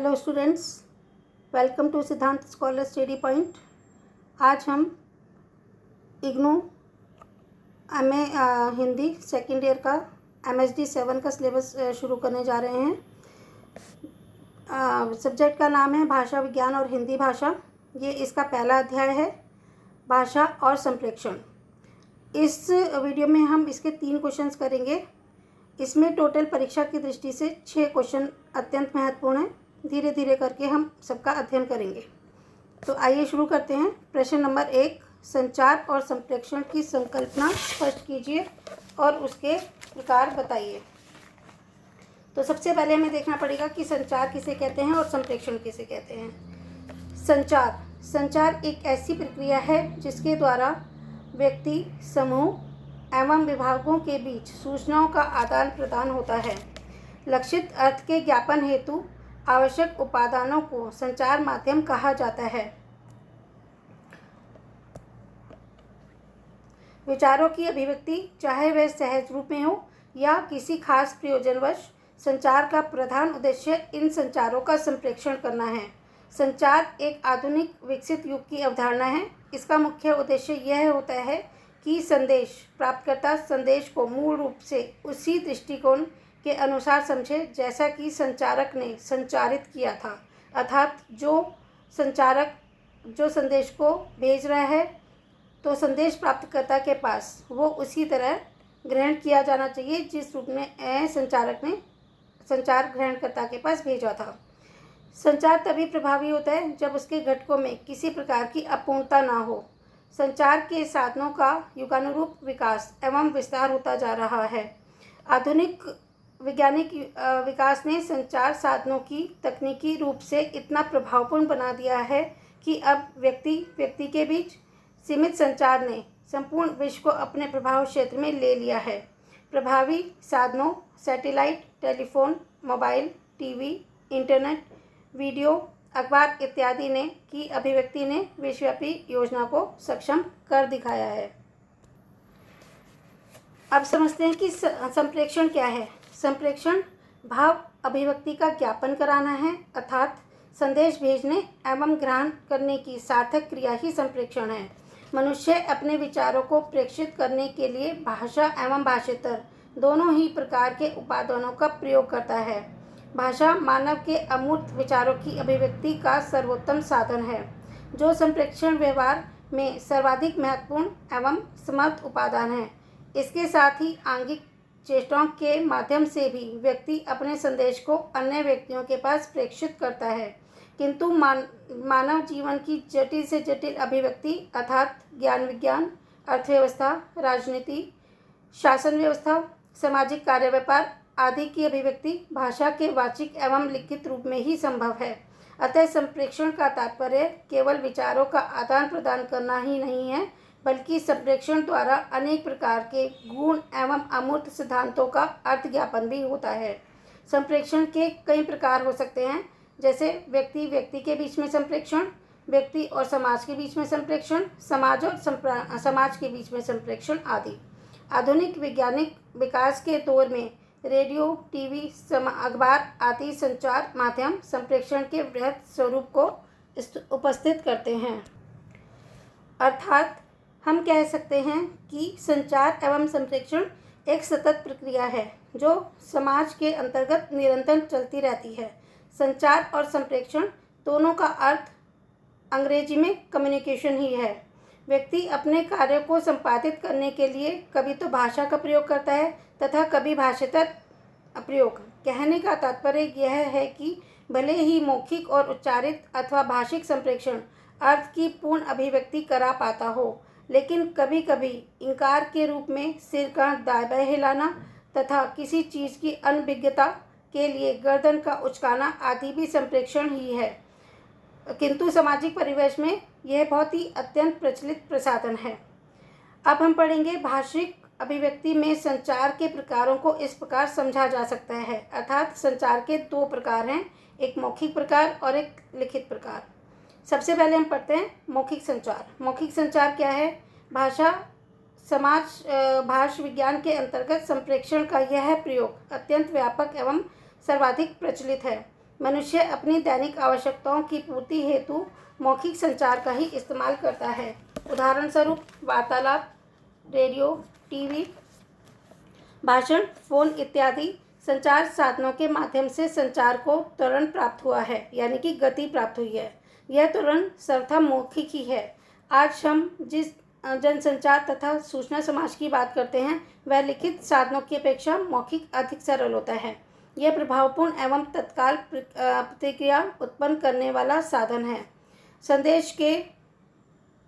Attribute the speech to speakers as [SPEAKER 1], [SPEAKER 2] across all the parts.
[SPEAKER 1] Hello students, welcome to सिद्धांत scholar study point. आज हम IGNOU MA Hindi second year का MSD 7 का सिलेबस शुरू करने जा रहे हैं। सब्जेक्ट का नाम है भाषा विज्ञान और हिंदी भाषा। ये इसका पहला अध्याय है, भाषा और संप्रेक्षण। इस वीडियो में हम इसके 3 क्वेश्चंस करेंगे। इसमें टोटल परीक्षा की दृष्टि से 6 क्वेश्चन अत्यंत महत्वपूर्ण हैं। धीरे धीरे करके हम सबका अध्ययन करेंगे। तो आइए शुरू करते हैं। प्रश्न नंबर 1, संचार और संप्रेक्षण की संकल्पना स्पष्ट कीजिए और उसके प्रकार बताइए। तो सबसे पहले हमें देखना पड़ेगा कि संचार किसे कहते हैं और संप्रेक्षण किसे कहते हैं। संचार एक ऐसी प्रक्रिया है जिसके द्वारा व्यक्ति, समूह एवं विभागों के बीच सूचनाओं का आदान प्रदान होता है। लक्षित अर्थ के ज्ञापन हेतु आवश्यक उपादानों को संचार माध्यम कहा जाता है। विचारों की अभिव्यक्ति, चाहे वह सहज रूप में हो या किसी खास प्रयोजनवश, संचार का प्रधान उद्देश्य इन संचारों का संप्रेक्षण करना है। संचार एक आधुनिक विकसित युग की अवधारणा है। इसका मुख्य उद्देश्य यह होता है कि प्राप्तकर्ता संदेश को मूल रूप से उसी दृष्टिकोण के अनुसार समझे जैसा कि संचारक ने संचारित किया था। अर्थात जो संदेश को भेज रहा है तो संदेश प्राप्तकर्ता के पास वो उसी तरह ग्रहण किया जाना चाहिए जिस रूप में संचारक ने संचार ग्रहणकर्ता के पास भेजा था। संचार तभी प्रभावी होता है जब उसके घटकों में किसी प्रकार की अपूर्णता ना हो। संचार के साधनों का युगानुरूप विकास एवं विस्तार होता जा रहा है। आधुनिक वैज्ञानिक विकास ने संचार साधनों की तकनीकी रूप से इतना प्रभावपूर्ण बना दिया है कि अब व्यक्ति के बीच सीमित संचार ने संपूर्ण विश्व को अपने प्रभाव क्षेत्र में ले लिया है। प्रभावी साधनों satellite, telephone, mobile, TV, internet, video, अखबार इत्यादि ने की अभिव्यक्ति ने विश्वव्यापी योजना को सक्षम कर दिखाया है। अब समझते हैं कि संप्रेक्षण क्या है। संप्रेक्षण भाव अभिव्यक्ति का ज्ञापन कराना है, अर्थात संदेश भेजने एवं ग्रहण करने की सार्थक क्रिया ही संप्रेक्षण है। मनुष्य अपने विचारों को प्रेषित करने के लिए भाषा एवं भाषेतर दोनों ही प्रकार के उपादानों का प्रयोग करता है। भाषा मानव के अमूर्त विचारों की अभिव्यक्ति का सर्वोत्तम साधन है, जो संप्रेक्षण व्यवहार में सर्वाधिक महत्वपूर्ण एवं समर्थ उपादान है। इसके साथ ही आंगिक चेष्टाओं के माध्यम से भी व्यक्ति अपने संदेश को अन्य व्यक्तियों के पास प्रेषित करता है, किंतु मानव जीवन की जटिल से जटिल अभिव्यक्ति अर्थात ज्ञान विज्ञान, अर्थव्यवस्था, राजनीति, शासन व्यवस्था, सामाजिक कार्य व्यापार आदि की अभिव्यक्ति भाषा के वाचिक एवं लिखित रूप में ही संभव है। अतः संप्रेक्षण का तात्पर्य केवल विचारों का आदान प्रदान करना ही नहीं है, बल्कि संप्रेक्षण द्वारा अनेक प्रकार के गुण एवं अमूर्त सिद्धांतों का अर्थ ज्ञापन भी होता है। संप्रेक्षण के कई प्रकार हो सकते हैं, जैसे व्यक्ति के बीच में संप्रेक्षण, व्यक्ति और समाज के बीच में संप्रेक्षण, समाज और समाज के बीच में संप्रेक्षण आदि। आधुनिक वैज्ञानिक विकास के दौर में रेडियो, टीवी, अखबार आदि संचार माध्यम संप्रेक्षण के वृहत स्वरूप को उपस्थित करते हैं। अर्थात हम कह सकते हैं कि संचार एवं संप्रेक्षण एक सतत प्रक्रिया है जो समाज के अंतर्गत निरंतर चलती रहती है। संचार और संप्रेक्षण दोनों का अर्थ अंग्रेजी में कम्युनिकेशन ही है। व्यक्ति अपने कार्य को संपादित करने के लिए कभी तो भाषा का प्रयोग करता है तथा कभी भाषेतर प्रयोग। कहने का तात्पर्य यह है कि भले ही मौखिक और उच्चारित अथवा भाषिक संप्रेक्षण अर्थ की पूर्ण अभिव्यक्ति करा पाता हो, लेकिन कभी कभी इंकार के रूप में सिर का दाएं बाएं हिलाना तथा किसी चीज़ की अनभिज्ञता के लिए गर्दन का उचकाना आदि भी संप्रेक्षण ही है, किंतु सामाजिक परिवेश में यह बहुत ही अत्यंत प्रचलित प्रसाधन है। अब हम पढ़ेंगे भाषिक अभिव्यक्ति में संचार के प्रकारों को इस प्रकार समझा जा सकता है। अर्थात संचार के 2 प्रकार हैं, एक मौखिक प्रकार और एक लिखित प्रकार। सबसे पहले हम पढ़ते हैं मौखिक संचार। मौखिक संचार क्या है? भाषा विज्ञान के अंतर्गत संप्रेक्षण का यह प्रयोग अत्यंत व्यापक एवं सर्वाधिक प्रचलित है। मनुष्य अपनी दैनिक आवश्यकताओं की पूर्ति हेतु मौखिक संचार का ही इस्तेमाल करता है। उदाहरण स्वरूप वार्तालाप, रेडियो, टीवी, भाषण, फोन इत्यादि संचार साधनों के माध्यम से संचार को त्वरण प्राप्त हुआ है, यानी कि गति प्राप्त हुई है। यह त्वरण सर्वथा मौखिक ही है। आज हम जिस जनसंचार तथा सूचना समाज की बात करते हैं वह लिखित साधनों की अपेक्षा मौखिक अधिक सरल होता है। यह प्रभावपूर्ण एवं तत्काल प्रतिक्रिया उत्पन्न करने वाला साधन है। संदेश के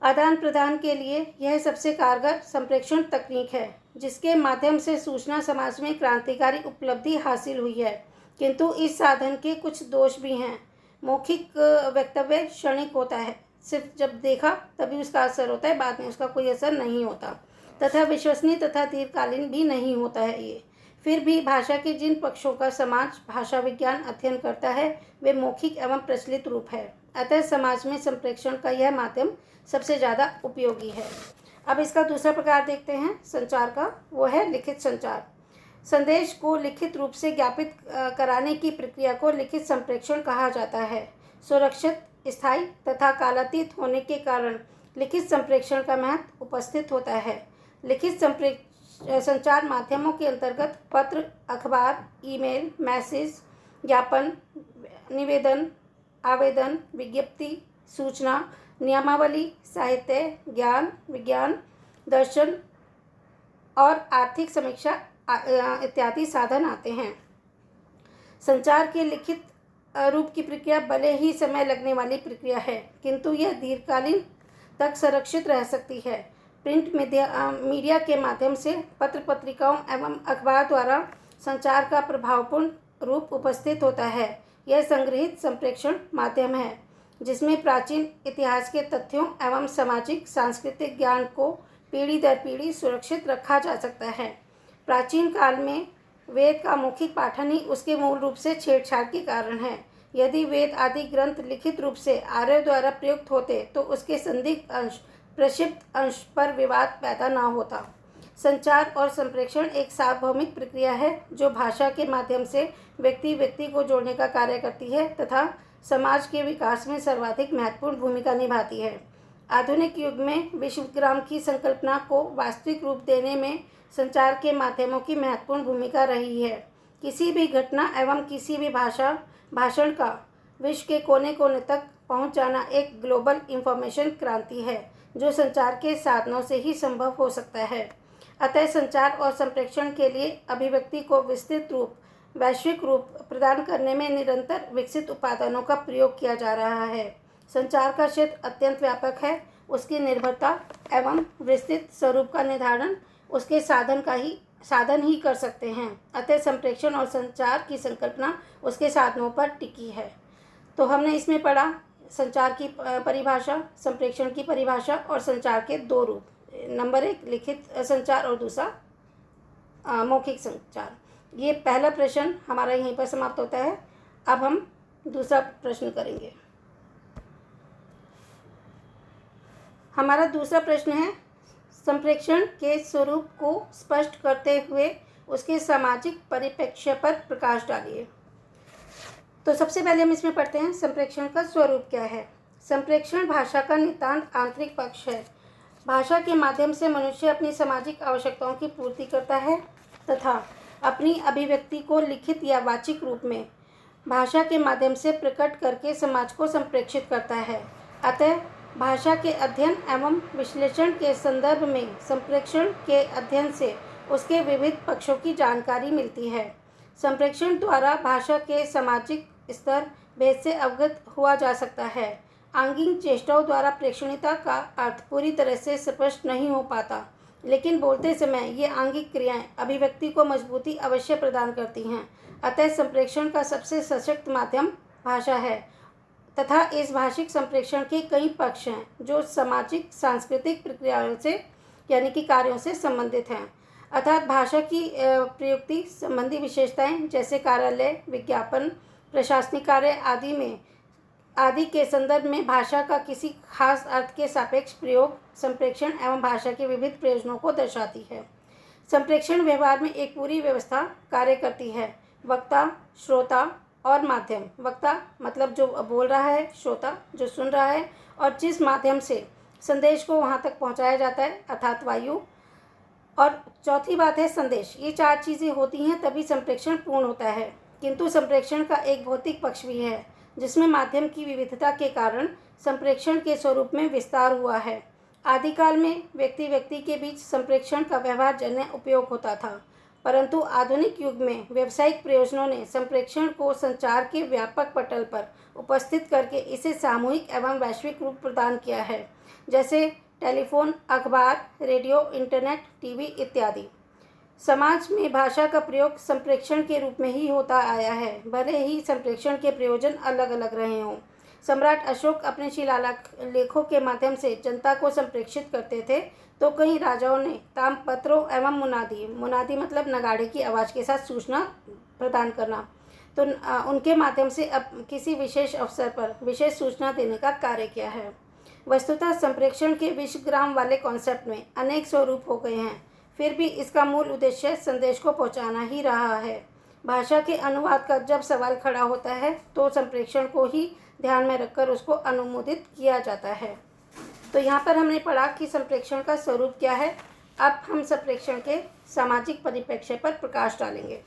[SPEAKER 1] आदान प्रदान के लिए यह सबसे कारगर संप्रेषण तकनीक है, जिसके माध्यम से सूचना समाज में क्रांतिकारी उपलब्धि हासिल हुई है। किंतु इस साधन के कुछ दोष भी हैं। मौखिक वक्तव्य क्षणिक होता है, सिर्फ जब देखा तभी उसका असर होता है, बाद में उसका कोई असर नहीं होता, तथा विश्वसनीय तथा दीर्घकालीन भी नहीं होता है ये। फिर भी भाषा के जिन पक्षों का समाज भाषा विज्ञान अध्ययन करता है वे मौखिक एवं प्रचलित रूप है। अतः समाज में संप्रेषण का यह माध्यम सबसे ज़्यादा उपयोगी है। अब इसका दूसरा प्रकार देखते हैं संचार का, वो है लिखित संचार। संदेश को लिखित रूप से ज्ञापित कराने की प्रक्रिया को लिखित संप्रेषण कहा जाता है। सुरक्षित, स्थायी तथा कालातीत होने के कारण लिखित संप्रेषण का महत्व उपस्थित होता है। लिखित संचार माध्यमों के अंतर्गत पत्र, अखबार, ईमेल, मैसेज, ज्ञापन, निवेदन, आवेदन, विज्ञप्ति, सूचना, नियमावली, साहित्य, ज्ञान, विज्ञान, दर्शन और आर्थिक समीक्षा इत्यादि साधन आते हैं। संचार के लिखित रूप की प्रक्रिया भले ही समय लगने वाली प्रक्रिया है, किंतु यह दीर्घकालीन तक संरक्षित रह सकती है। प्रिंट मीडिया के माध्यम से पत्र पत्रिकाओं एवं अखबार द्वारा संचार का प्रभावपूर्ण रूप उपस्थित होता है। यह संग्रहित संप्रेषण माध्यम है जिसमें प्राचीन इतिहास के तथ्यों एवं सामाजिक सांस्कृतिक ज्ञान को पीढ़ी दर पीढ़ी सुरक्षित रखा जा सकता है। प्राचीन काल में वेद का मौखिक पाठन ही उसके मूल रूप से छेड़छाड़ के कारण है। यदि वेद आदि ग्रंथ लिखित रूप से आर्यों द्वारा प्रयुक्त होते तो उसके संदिग्ध अंश, प्रक्षिप्त अंश पर विवाद पैदा न होता। संचार और संप्रेषण एक सार्वभौमिक प्रक्रिया है जो भाषा के माध्यम से व्यक्ति व्यक्ति को जोड़ने का कार्य करती है तथा समाज के विकास में सर्वाधिक महत्वपूर्ण भूमिका निभाती है। आधुनिक युग में विश्वविग्राम की संकल्पना को वास्तविक रूप देने में संचार के माध्यमों की महत्वपूर्ण भूमिका रही है। किसी भी घटना एवं किसी भी भाषण का विश्व के कोने कोने तक पहुंच जाना एक ग्लोबल इंफॉर्मेशन क्रांति है जो संचार के साधनों से ही संभव हो सकता है। अतः संचार और संप्रेषण के लिए अभिव्यक्ति को विस्तृत रूप, वैश्विक रूप प्रदान करने में निरंतर विकसित उपादानों का प्रयोग किया जा रहा है। संचार का क्षेत्र अत्यंत व्यापक है। उसकी निर्भरता एवं विस्तृत स्वरूप का निर्धारण उसके साधन ही कर सकते हैं। अतः संप्रेषण और संचार की संकल्पना उसके साधनों पर टिकी है। तो हमने इसमें पढ़ा संचार की परिभाषा, संप्रेषण की परिभाषा और संचार के दो रूप, नंबर 1 लिखित संचार और दूसरा मौखिक संचार। ये पहला प्रश्न हमारा यहीं पर समाप्त होता है। अब हम दूसरा प्रश्न करेंगे। हमारा दूसरा प्रश्न है, संप्रेषण के स्वरूप को स्पष्ट करते हुए उसके सामाजिक परिप्रेक्ष्य पर प्रकाश डालिए। तो सबसे पहले हम इसमें पढ़ते हैं संप्रेषण का स्वरूप क्या है। संप्रेषण भाषा का नितांत आंतरिक पक्ष है। भाषा के माध्यम से मनुष्य अपनी सामाजिक आवश्यकताओं की पूर्ति करता है तथा अपनी अभिव्यक्ति को लिखित या वाचिक रूप में भाषा के माध्यम से प्रकट करके समाज को संप्रेषित करता है। अतः भाषा के अध्ययन एवं विश्लेषण के संदर्भ में संप्रेषण के अध्ययन से उसके विविध पक्षों की जानकारी मिलती है। संप्रेषण द्वारा भाषा के सामाजिक स्तर भेद से अवगत हुआ जा सकता है। आंगिक चेष्टाओं द्वारा प्रेक्षणीयता का अर्थ पूरी तरह से स्पष्ट नहीं हो पाता, लेकिन बोलते समय ये आंगिक क्रियाएं अभिव्यक्ति को मजबूती अवश्य प्रदान करती हैं। अतः संप्रेषण का सबसे सशक्त माध्यम भाषा है तथा इस भाषिक संप्रेषण के कई पक्ष हैं जो सामाजिक सांस्कृतिक प्रक्रियाओं से यानी कि कार्यों से संबंधित हैं। अर्थात भाषा की प्रयुक्ति संबंधी विशेषताएं जैसे कार्यालय, विज्ञापन, प्रशासनिक कार्य आदि के संदर्भ में भाषा का किसी खास अर्थ के सापेक्ष प्रयोग संप्रेषण एवं भाषा के विविध प्रयोजनों को दर्शाती है। संप्रेषण व्यवहार में एक पूरी व्यवस्था कार्य करती है। वक्ता, श्रोता, और माध्यम, वक्ता मतलब जो बोल रहा है, श्रोता जो सुन रहा है, और जिस माध्यम से संदेश को वहाँ तक पहुँचाया जाता है अर्थात वायु, और चौथी बात है संदेश। ये चार चीज़ें होती हैं तभी संप्रेषण पूर्ण होता है। किंतु संप्रेषण का एक भौतिक पक्ष भी है जिसमें माध्यम की विविधता के कारण संप्रेषण के स्वरूप में विस्तार हुआ है। आदिकाल में व्यक्ति व्यक्ति के बीच संप्रेषण का व्यवहारजन्य उपयोग होता था, परंतु आधुनिक युग में व्यावसायिक प्रयोजनों ने संप्रेषण को संचार के व्यापक पटल पर उपस्थित करके इसे सामूहिक एवं वैश्विक रूप प्रदान किया है, जैसे टेलीफोन, अखबार, रेडियो, इंटरनेट, टीवी इत्यादि। समाज में भाषा का प्रयोग संप्रेषण के रूप में ही होता आया है, भले ही संप्रेषण के प्रयोजन अलग अलग रहे हों। सम्राट अशोक अपने शिलालेखों के माध्यम से जनता को संप्रेषित करते थे, तो कई राजाओं ने ताम्रपत्रों एवं मुनादी मतलब नगाड़े की आवाज़ के साथ सूचना प्रदान करना, तो उनके माध्यम से अब किसी विशेष अवसर पर विशेष सूचना देने का कार्य किया है। वस्तुतः संप्रेषण के विश्वग्राम वाले कॉन्सेप्ट में अनेक स्वरूप हो गए हैं, फिर भी इसका मूल उद्देश्य संदेश को पहुंचाना ही रहा है। भाषा के अनुवाद का जब सवाल खड़ा होता है तो संप्रेषण को ही ध्यान में रखकर उसको अनुमोदित किया जाता है। तो यहाँ पर हमने पढ़ा कि संप्रेषण का स्वरूप क्या है। अब हम संप्रेषण के सामाजिक परिप्रेक्ष्य पर प्रकाश डालेंगे।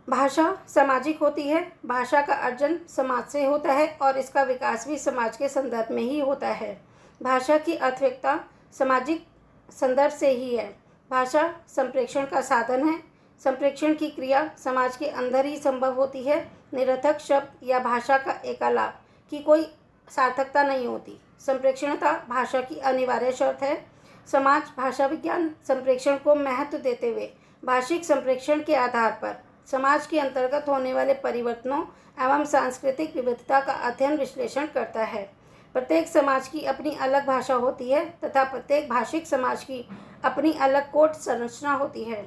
[SPEAKER 1] भाषा सामाजिक होती है। भाषा का अर्जन समाज से होता है और इसका विकास भी समाज के संदर्भ में ही होता है। भाषा की अर्थव्यवस्था सामाजिक संदर्भ से ही है। भाषा संप्रेषण का साधन है। संप्रेषण की क्रिया समाज के अंदर ही संभव होती है। निरर्थक शब्द या भाषा का एकालाप की कोई सार्थकता नहीं होती। संप्रेषणता भाषा की अनिवार्य शर्त है। समाज भाषा विज्ञान संप्रेषण को महत्व देते हुए भाषिक संप्रेषण के आधार पर समाज के अंतर्गत होने वाले परिवर्तनों एवं सांस्कृतिक विविधता का अध्ययन विश्लेषण करता है। प्रत्येक समाज की अपनी अलग भाषा होती है तथा प्रत्येक भाषिक समाज की अपनी अलग कोट संरचना होती है।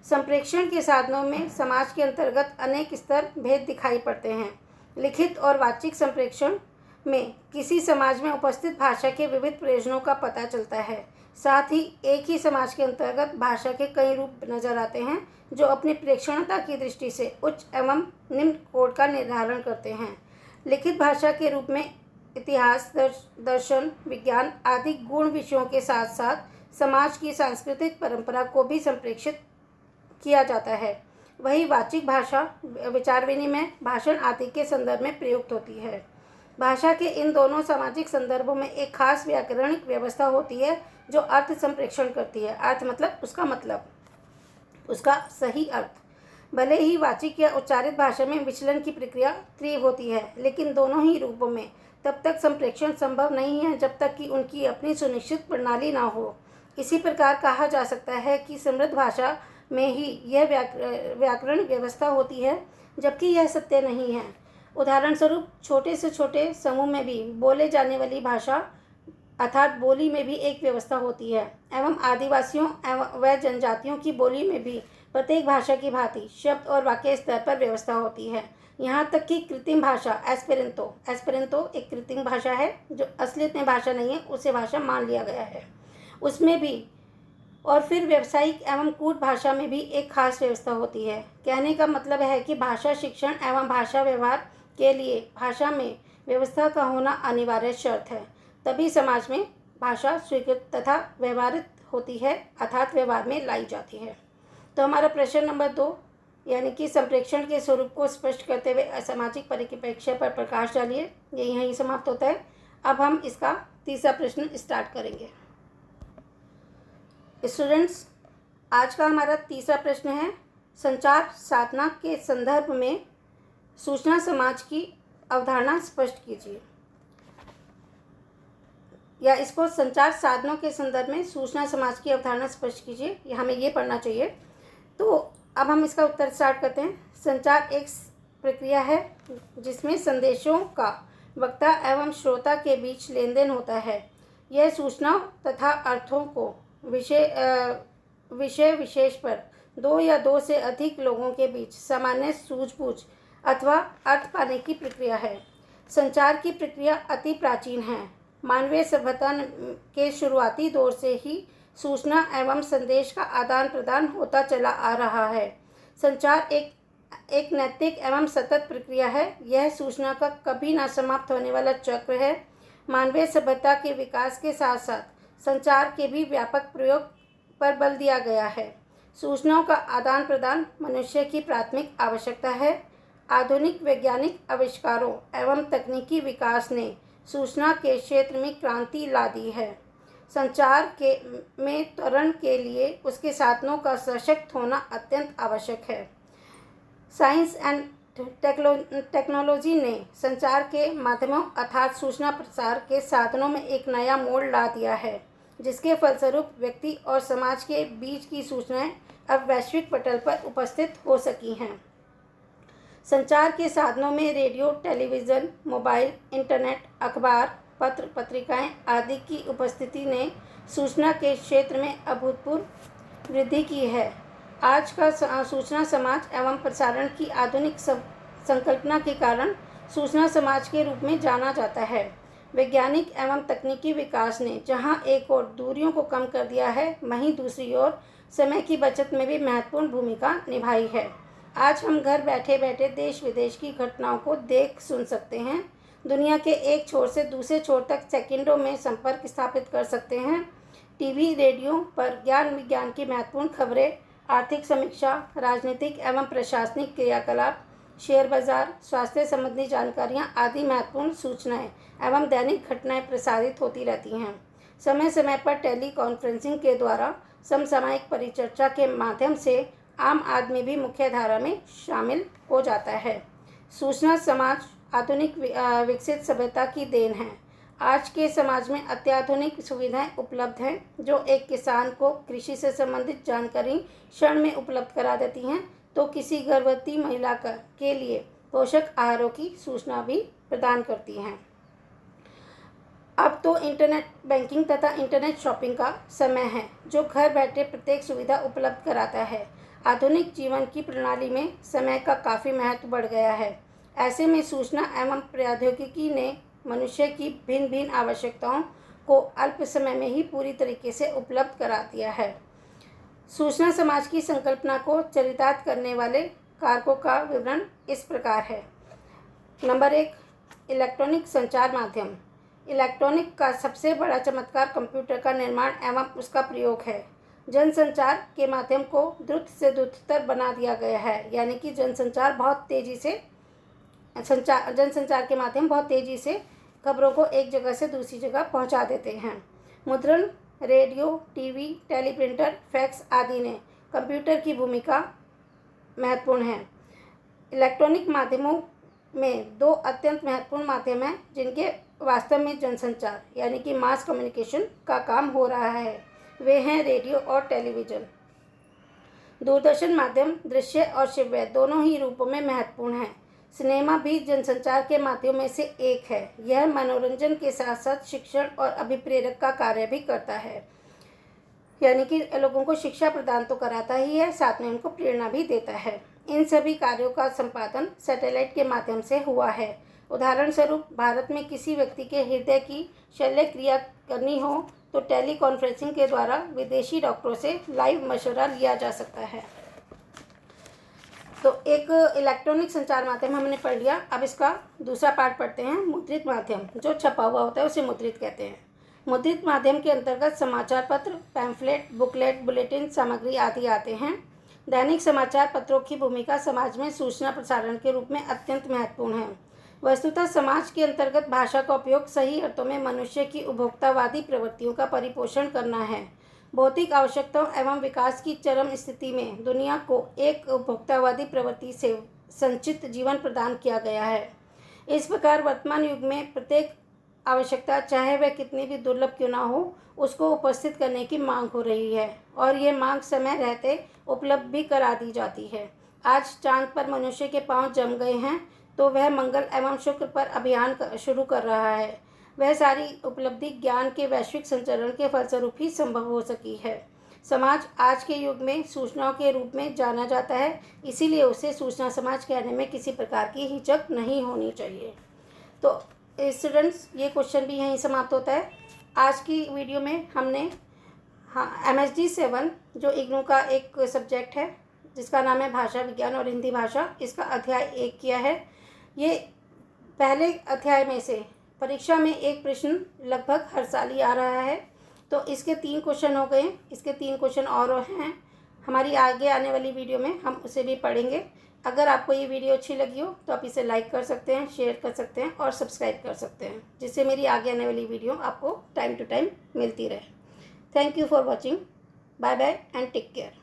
[SPEAKER 1] संप्रेषण के साधनों में समाज के अंतर्गत अनेक स्तर भेद दिखाई पड़ते हैं। लिखित और वाचिक संप्रेषण में किसी समाज में उपस्थित भाषा के विविध प्रयोजनों का पता चलता है। साथ ही एक ही समाज के अंतर्गत भाषा के कई रूप नजर आते हैं जो अपनी प्रेक्षणता की दृष्टि से उच्च एवं निम्न कोड का निर्धारण करते हैं। लिखित भाषा के रूप में इतिहास, दर्शन, विज्ञान आदि गुण विषयों के साथ साथ समाज की सांस्कृतिक परंपरा को भी संप्रेषित किया जाता है। वही वाचिक भाषा विचार विनिमय, भाषण आदि के संदर्भ में प्रयुक्त होती है। भाषा के इन दोनों सामाजिक संदर्भों में एक खास व्याकरणिक व्यवस्था होती है जो अर्थ संप्रेषण करती है। अर्थ मतलब उसका मतलब, उसका सही अर्थ। भले ही वाचिक या उच्चारित भाषा में विचलन की प्रक्रिया तीव्र होती है, लेकिन दोनों ही रूपों में तब तक संप्रेषण संभव नहीं है जब तक कि उनकी अपनी सुनिश्चित प्रणाली ना हो। इसी प्रकार कहा जा सकता है कि समृद्ध भाषा में ही यह व्याकरण व्यवस्था होती है, जबकि यह सत्य नहीं है। उदाहरण स्वरूप छोटे से छोटे समूह में भी बोले जाने वाली भाषा अर्थात बोली में भी एक व्यवस्था होती है एवं आदिवासियों एवं व जनजातियों की बोली में भी प्रत्येक भाषा की भांति शब्द और वाक्य स्तर पर व्यवस्था होती है। यहाँ तक कि कृत्रिम भाषा एस्पेरेंतो एक कृत्रिम भाषा है जो असलियत में भाषा नहीं है, उसे भाषा मान लिया गया है, उसमें भी। और फिर व्यावसायिक एवं कूट भाषा में भी एक खास व्यवस्था होती है। कहने का मतलब है कि भाषा शिक्षण एवं भाषा व्यवहार के लिए भाषा में व्यवस्था का होना अनिवार्य शर्त है, तभी समाज में भाषा स्वीकृत तथा व्यवहारित होती है अर्थात व्यवहार में लाई जाती है। तो हमारा प्रश्न नंबर 2 यानी कि संप्रेषण के स्वरूप को स्पष्ट करते हुए असामाजिक परिप्रेक्ष्य पर प्रकाश डालिए, ये यहीं समाप्त होता है। अब हम इसका तीसरा प्रश्न स्टार्ट करेंगे। स्टूडेंट्स, आज का हमारा तीसरा प्रश्न है, संचार साधना के संदर्भ में सूचना समाज की अवधारणा स्पष्ट कीजिए। या इसको संचार साधनों के संदर्भ में सूचना समाज की अवधारणा स्पष्ट कीजिए, या हमें ये पढ़ना चाहिए। तो अब हम इसका उत्तर स्टार्ट करते हैं। संचार एक प्रक्रिया है जिसमें संदेशों का वक्ता एवं श्रोता के बीच लेन देन होता है। यह सूचनाओं तथा अर्थों को विषय विशेष पर दो या दो से अधिक लोगों के बीच सामान्य सूझबूझ अथवा अर्थ पाने की प्रक्रिया है। संचार की प्रक्रिया अति प्राचीन है। मानवीय सभ्यता के शुरुआती दौर से ही सूचना एवं संदेश का आदान प्रदान होता चला आ रहा है। संचार एक एक नैतिक एवं सतत प्रक्रिया है। यह सूचना का कभी ना समाप्त होने वाला चक्र है। मानवीय सभ्यता के विकास के साथ साथ संचार के भी व्यापक प्रयोग पर बल दिया गया है। सूचनाओं का आदान प्रदान मनुष्य की प्राथमिक आवश्यकता है। आधुनिक वैज्ञानिक आविष्कारों एवं तकनीकी विकास ने सूचना के क्षेत्र में क्रांति ला दी है। संचार के में त्वरण के लिए उसके साधनों का सशक्त होना अत्यंत आवश्यक है। साइंस एंड टेक्नोलॉजी ने संचार के माध्यमों अर्थात सूचना प्रसार के साधनों में एक नया मोड़ ला दिया है, जिसके फलस्वरूप व्यक्ति और समाज के बीच की सूचनाएं अब वैश्विक पटल पर उपस्थित हो सकी हैं। संचार के साधनों में रेडियो, टेलीविज़न, मोबाइल, इंटरनेट, अखबार, पत्र पत्रिकाएं आदि की उपस्थिति ने सूचना के क्षेत्र में अभूतपूर्व वृद्धि की है। आज का सूचना समाज एवं प्रसारण की आधुनिक संकल्पना के कारण सूचना समाज के रूप में जाना जाता है। वैज्ञानिक एवं तकनीकी विकास ने जहां एक ओर दूरियों को कम कर दिया है, वहीं दूसरी ओर समय की बचत में भी महत्वपूर्ण भूमिका निभाई है। आज हम घर बैठे बैठे देश विदेश की घटनाओं को देख सुन सकते हैं। दुनिया के एक छोर से दूसरे छोर तक सेकंडों में संपर्क स्थापित कर सकते हैं। टीवी, रेडियो पर ज्ञान विज्ञान की महत्वपूर्ण खबरें, आर्थिक समीक्षा, राजनीतिक एवं प्रशासनिक क्रियाकलाप, शेयर बाजार, स्वास्थ्य संबंधी जानकारियां आदि महत्वपूर्ण सूचनाएं एवं दैनिक घटनाएं प्रसारित होती रहती हैं। समय समय पर टेली कॉन्फ्रेंसिंग के द्वारा समसामयिक परिचर्चा के माध्यम से आम आदमी भी मुख्य धारा में शामिल हो जाता है। सूचना समाज आधुनिक विकसित सभ्यता की देन है। आज के समाज में अत्याधुनिक सुविधाएं उपलब्ध हैं, जो एक किसान को कृषि से संबंधित जानकारी क्षण में उपलब्ध करा देती हैं, तो किसी गर्भवती महिला के लिए पोषक आहारों की सूचना भी प्रदान करती हैं। अब तो इंटरनेट बैंकिंग तथा इंटरनेट शॉपिंग का समय है, जो घर बैठे प्रत्येक सुविधा उपलब्ध कराता है। आधुनिक जीवन की प्रणाली में समय का काफ़ी महत्व बढ़ गया है। ऐसे में सूचना एवं प्रौद्योगिकी ने मनुष्य की भिन्न भिन्न आवश्यकताओं को अल्प समय में ही पूरी तरीके से उपलब्ध करा दिया है। सूचना समाज की संकल्पना को चरितार्थ करने वाले कारकों का विवरण इस प्रकार है। नंबर 1, इलेक्ट्रॉनिक संचार माध्यम। इलेक्ट्रॉनिक का सबसे बड़ा चमत्कार कंप्यूटर का निर्माण एवं उसका प्रयोग है। जनसंचार के माध्यम को द्रुत से द्रुततर बना दिया गया है, यानी कि जनसंचार के माध्यम बहुत तेज़ी से खबरों को एक जगह से दूसरी जगह पहुंचा देते हैं। मुद्रण, रेडियो, टीवी, टेलीप्रिंटर, फैक्स आदि ने कंप्यूटर की भूमिका महत्वपूर्ण है। इलेक्ट्रॉनिक माध्यमों में 2 अत्यंत महत्वपूर्ण माध्यम हैं, जिनके वास्तव में जनसंचार यानी कि मास कम्युनिकेशन का काम हो रहा है। वे हैं रेडियो और टेलीविज़न। दूरदर्शन माध्यम दृश्य और श्रव्य दोनों ही रूपों में महत्वपूर्ण है। सिनेमा भी जनसंचार के माध्यम में से एक है। यह मनोरंजन के साथ साथ शिक्षण और अभिप्रेरक का कार्य भी करता है, यानी कि लोगों को शिक्षा प्रदान तो कराता ही है, साथ में उनको प्रेरणा भी देता है। इन सभी कार्यों का संपादन सैटेलाइट के माध्यम से हुआ है। उदाहरण स्वरूप, भारत में किसी व्यक्ति के हृदय की शल्य क्रिया करनी हो तो टेली कॉन्फ्रेंसिंग के द्वारा विदेशी डॉक्टरों से लाइव मशवरा लिया जा सकता है। तो एक इलेक्ट्रॉनिक संचार माध्यम हमने पढ़ लिया। अब इसका दूसरा पार्ट पढ़ते हैं, मुद्रित माध्यम। जो छपा हुआ होता है उसे मुद्रित कहते हैं। मुद्रित माध्यम के अंतर्गत समाचार पत्र, पैम्फलेट, बुकलेट, बुलेटिन सामग्री आदि आते हैं। दैनिक समाचार पत्रों की भूमिका समाज में सूचना प्रसारण के रूप में अत्यंत महत्वपूर्ण है। वस्तुतः समाज के अंतर्गत भाषा का उपयोग सही अर्थों में मनुष्य की उपभोक्तावादी प्रवृत्तियों का परिपोषण करना है। भौतिक आवश्यकताओं एवं विकास की चरम स्थिति में दुनिया को एक उपभोक्तावादी प्रवृत्ति से संचित जीवन प्रदान किया गया है। इस प्रकार वर्तमान युग में प्रत्येक आवश्यकता, चाहे वह कितनी भी दुर्लभ क्यों ना हो, उसको उपस्थित करने की मांग हो रही है और ये मांग समय रहते उपलब्ध भी करा दी जाती है। आज चांद पर मनुष्य के पांव जम गए हैं तो वह मंगल एवं शुक्र पर अभियान शुरू कर रहा है। वह सारी उपलब्धि ज्ञान के वैश्विक संचरण के फलस्वरूप ही संभव हो सकी है। समाज आज के युग में सूचनाओं के रूप में जाना जाता है, इसीलिए उसे सूचना समाज कहने में किसी प्रकार की हिचक नहीं होनी चाहिए। तो स्टूडेंट्स, ये क्वेश्चन भी यहीं समाप्त होता है। आज की वीडियो में हमने MSD 7 जो इग्नू का एक सब्जेक्ट है, जिसका नाम है भाषा विज्ञान और हिंदी भाषा। इसका अध्याय 1 किया है। ये पहले अध्याय में से परीक्षा में एक प्रश्न लगभग हर साल ही आ रहा है, तो इसके 3 क्वेश्चन हो गए। इसके 3 क्वेश्चन और हैं। हमारी आगे आने वाली वीडियो में हम उसे भी पढ़ेंगे। अगर आपको ये वीडियो अच्छी लगी हो तो आप इसे लाइक कर सकते हैं, शेयर कर सकते हैं और सब्सक्राइब कर सकते हैं, जिससे मेरी आगे आने वाली वीडियो आपको टाइम टू टाइम मिलती रहे। Thank you for watching. Bye bye and take care.